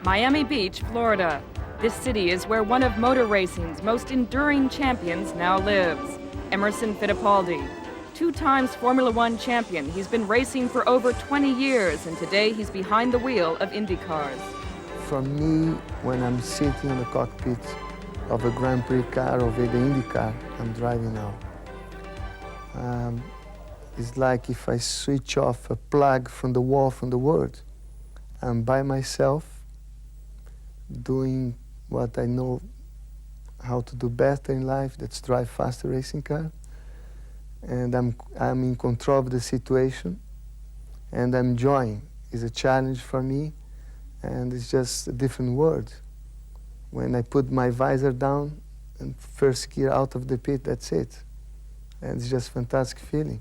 Miami Beach, Florida. This city is where one of motor racing's most enduring champions now lives, Emerson Fittipaldi. 2 times Formula One champion, he's been racing for over 20 years, and today he's behind the wheel of IndyCars. For me, when I'm sitting in the cockpit of a Grand Prix car or with the IndyCar I'm driving now, it's like if I switch off a plug from the wall from the world. I'm by myself, doing what I know how to do better in life, that's drive faster racing car. And I'm in control of the situation, and I'm enjoying. It's a challenge for me, and it's just a different world. When I put my visor down and first gear out of the pit, that's it. And it's just a fantastic feeling.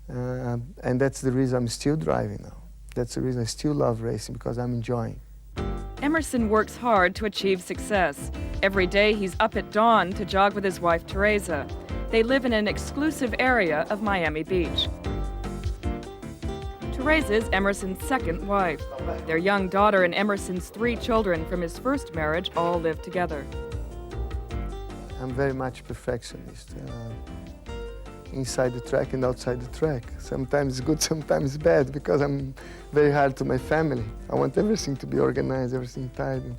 And that's the reason I'm still driving now. That's the reason I still love racing, because I'm enjoying. Emerson works hard to achieve success. Every day he's up at dawn to jog with his wife, Teresa. They live in an exclusive area of Miami Beach. Teresa's Emerson's second wife. Their young daughter and Emerson's 3 children from his first marriage all live together. I'm very much perfectionist. Inside the track and outside the track. Sometimes good, sometimes bad, because I'm very hard to my family. I want everything to be organized, everything tidy,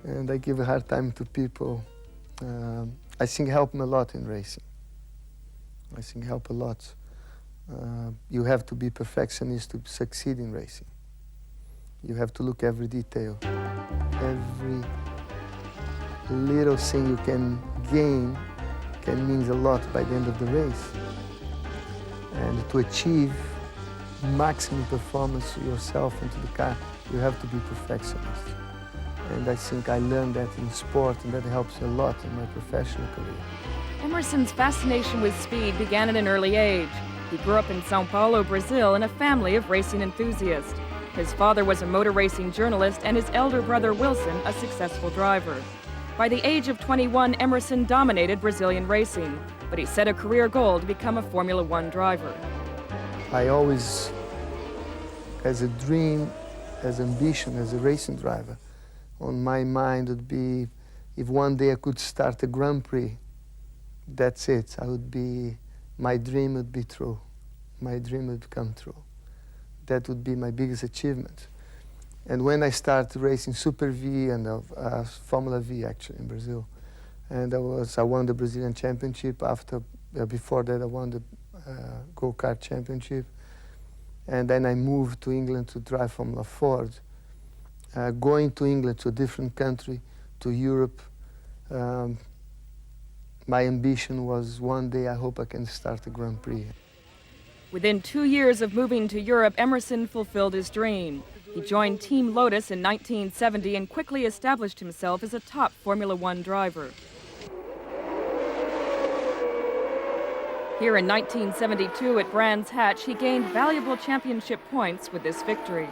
and I give a hard time to people. I think help me a lot in racing. I think help a lot. You have to be perfectionist to succeed in racing. You have to look every detail. Every little thing you can gain can mean a lot by the end of the race. And to achieve maximum performance to yourself and to the car, you have to be perfectionist. And I think I learned that in sport, and that helps a lot in my professional career. Emerson's fascination with speed began at an early age. He grew up in Sao Paulo, Brazil, in a family of racing enthusiasts. His father was a motor racing journalist, and his elder brother Wilson a successful driver. By the age of 21, Emerson dominated Brazilian racing, but he set a career goal to become a Formula One driver. I always, as a dream, as ambition, as a racing driver, on my mind would be, if one day I could start a Grand Prix, that's it. My dream would be true. My dream would come true. That would be my biggest achievement. And when I started racing Super V and Formula V, actually, in Brazil, and I won the Brazilian Championship. Before that, I won the go-kart championship. And then I moved to England to drive Formula Ford. Going to England, to a different country, to Europe, my ambition was one day I hope I can start a Grand Prix. Within 2 years of moving to Europe, Emerson fulfilled his dream. He joined Team Lotus in 1970 and quickly established himself as a top Formula One driver. Here in 1972 at Brands Hatch, he gained valuable championship points with this victory.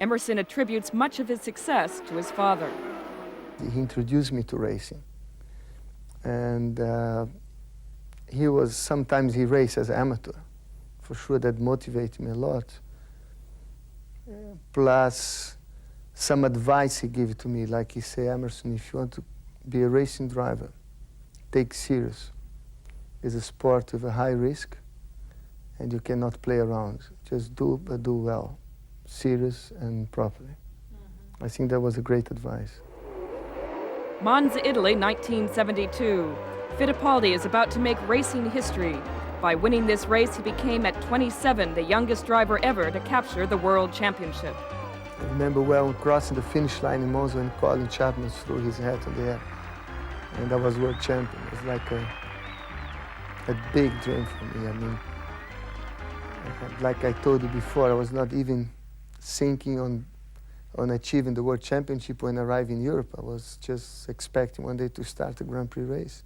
Emerson attributes much of his success to his father. He introduced me to racing. And sometimes he raced as an amateur. For sure, that motivated me a lot. Plus, some advice he gave to me, like he said, Emerson, if you want to be a racing driver, take serious. It's a sport with a high risk, and you cannot play around. Just do, but do well, serious and properly. I think that was a great advice. Monza, Italy, 1972. Fittipaldi is about to make racing history. By winning this race, he became, at 27, the youngest driver ever to capture the World Championship. I remember well crossing the finish line in Monza when Colin Chapman threw his hat in the air. And I was world champion. It was like a big dream for me. I mean, like I told you before, I was not even thinking on achieving the World Championship when I arrived in Europe. I was just expecting one day to start a Grand Prix race.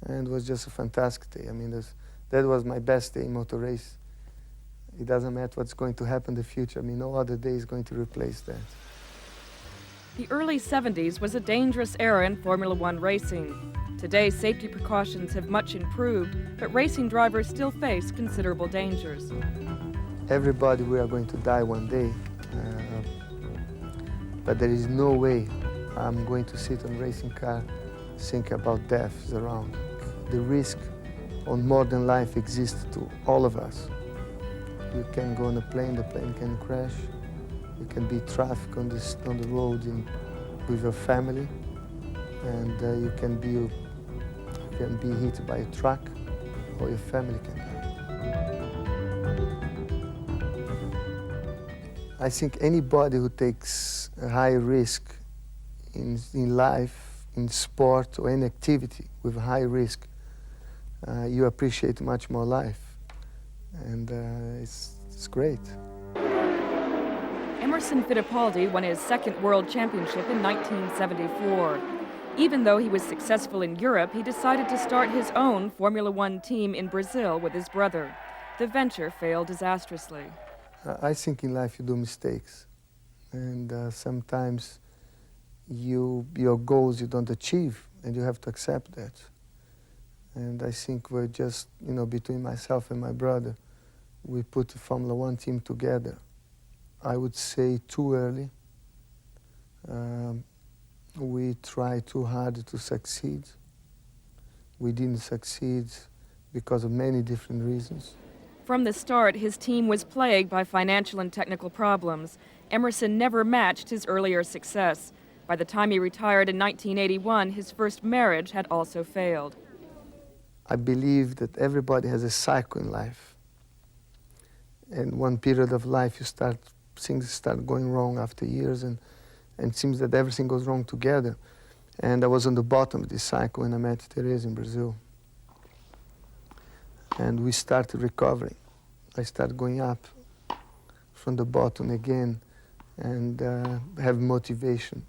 And it was just a fantastic day. I mean, that was my best day in motor race. It doesn't matter what's going to happen in the future. I mean, no other day is going to replace that. The early 70s was a dangerous era in Formula One racing. Today, safety precautions have much improved, but racing drivers still face considerable dangers. Everybody, we are going to die one day. But there is no way I'm going to sit on a racing car think about death is around. The risk on modern life exists to all of us. You can go on a plane, the plane can crash. You can be traffic on the road with your family, and you can be hit by a truck, or your family can die. I think anybody who takes a high risk in life, in sport, or any activity with high risk, you appreciate much more life, and it's great. Emerson Fittipaldi won his second world championship in 1974. Even though he was successful in Europe, he decided to start his own Formula One team in Brazil with his brother. The venture failed disastrously. I think in life you do mistakes, and sometimes your goals you don't achieve, and you have to accept that. And I think we're just, between myself and my brother, we put the Formula One team together. I would say too early. We tried too hard to succeed. We didn't succeed because of many different reasons. From the start, his team was plagued by financial and technical problems. Emerson never matched his earlier success. By the time he retired in 1981, his first marriage had also failed. I believe that everybody has a cycle in life. And one period of life, things start going wrong after years, and it seems that everything goes wrong together. And I was on the bottom of this cycle when I met Teresa in Brazil. And we started recovering. I started going up from the bottom again, and have motivation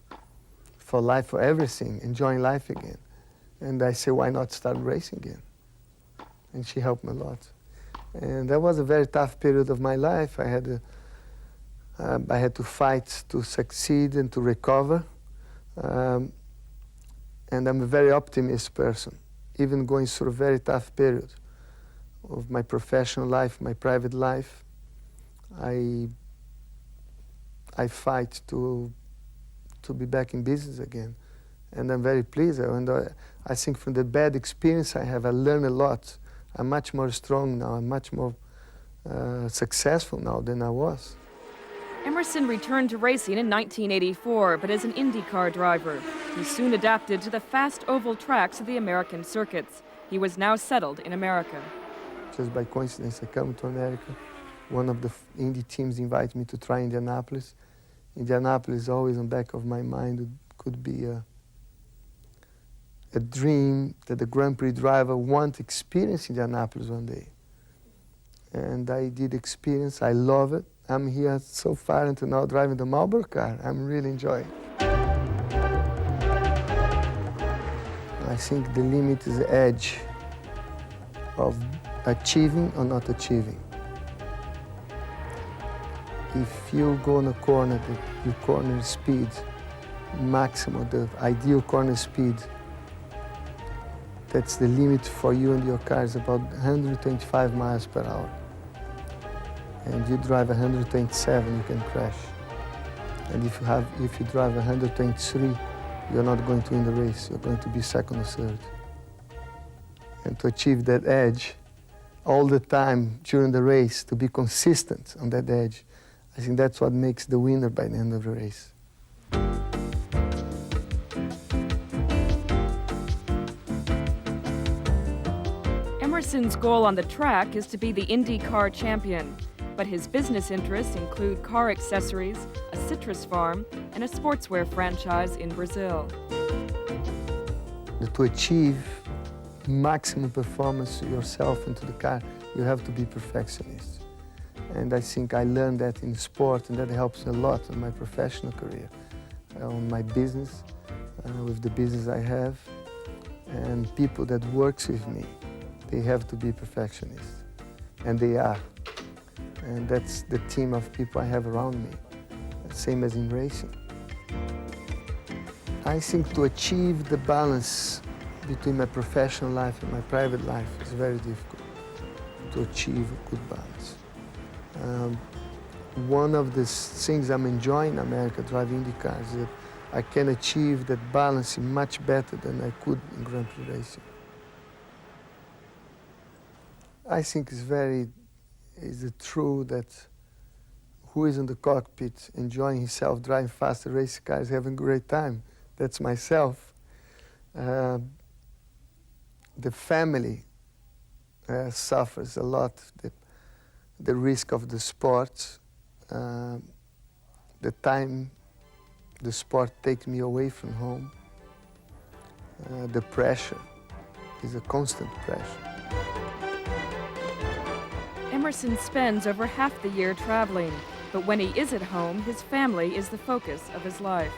for life, for everything, enjoying life again. And I said, why not start racing again? And she helped me a lot. And that was a very tough period of my life. I had to fight to succeed and to recover. And I'm a very optimistic person, even going through a very tough period of my professional life, my private life. I fight to be back in business again. And I'm very pleased. And I think from the bad experience I have, I learned a lot. I'm much more strong now. I'm much more successful now than I was. Emerson returned to racing in 1984, but as an IndyCar driver. He soon adapted to the fast oval tracks of the American circuits. He was now settled in America. Just by coincidence, I come to America. One of the Indy teams invited me to try Indianapolis. Indianapolis is always on the back of my mind. It could be a dream that the Grand Prix driver want to experience Indianapolis one day. And I did experience, I love it. I'm here so far until now driving the Marlboro car. I'm really enjoying it. I think the limit is the edge of achieving or not achieving. If you go on a corner, your corner speed, maximum, the ideal corner speed, that's the limit for you and your car is about 125 miles per hour. And you drive 127, you can crash. And if you drive 123, you're not going to win the race. You're going to be second or third. And to achieve that edge all the time during the race, to be consistent on that edge, I think that's what makes the winner by the end of the race. Emerson's goal on the track is to be the IndyCar champion, but his business interests include car accessories, a citrus farm, and a sportswear franchise in Brazil. To achieve maximum performance to yourself and to the car, you have to be perfectionist. And I think I learned that in sport, and that helps a lot in my professional career, on my business, with the business I have, and people that works with me, they have to be perfectionists, and they are. And that's the team of people I have around me, same as in racing. I think to achieve the balance between my professional life and my private life is very difficult, to achieve a good balance. One of the things I'm enjoying in America driving IndyCar is that I can achieve that balancing much better than I could in Grand Prix racing. I think it's true that who is in the cockpit enjoying himself, driving faster race cars, having a great time. That's myself. The family suffers a lot. The risk of the sport, the time the sport takes me away from home, the pressure is a constant pressure. Emerson spends over half the year traveling, but when he is at home, his family is the focus of his life.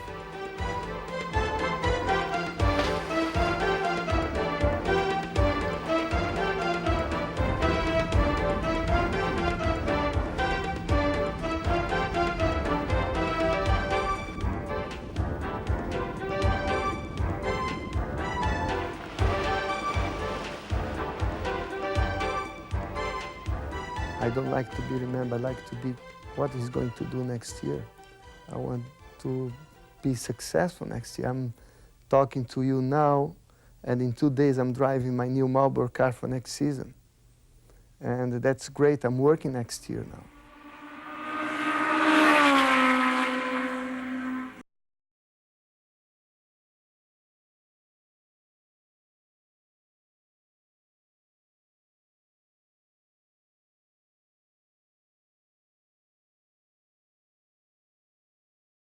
I don't like to be remembered, I like to be what he's going to do next year. I want to be successful next year. I'm talking to you now, and in 2 days I'm driving my new Marlboro car for next season. And that's great, I'm working next year now.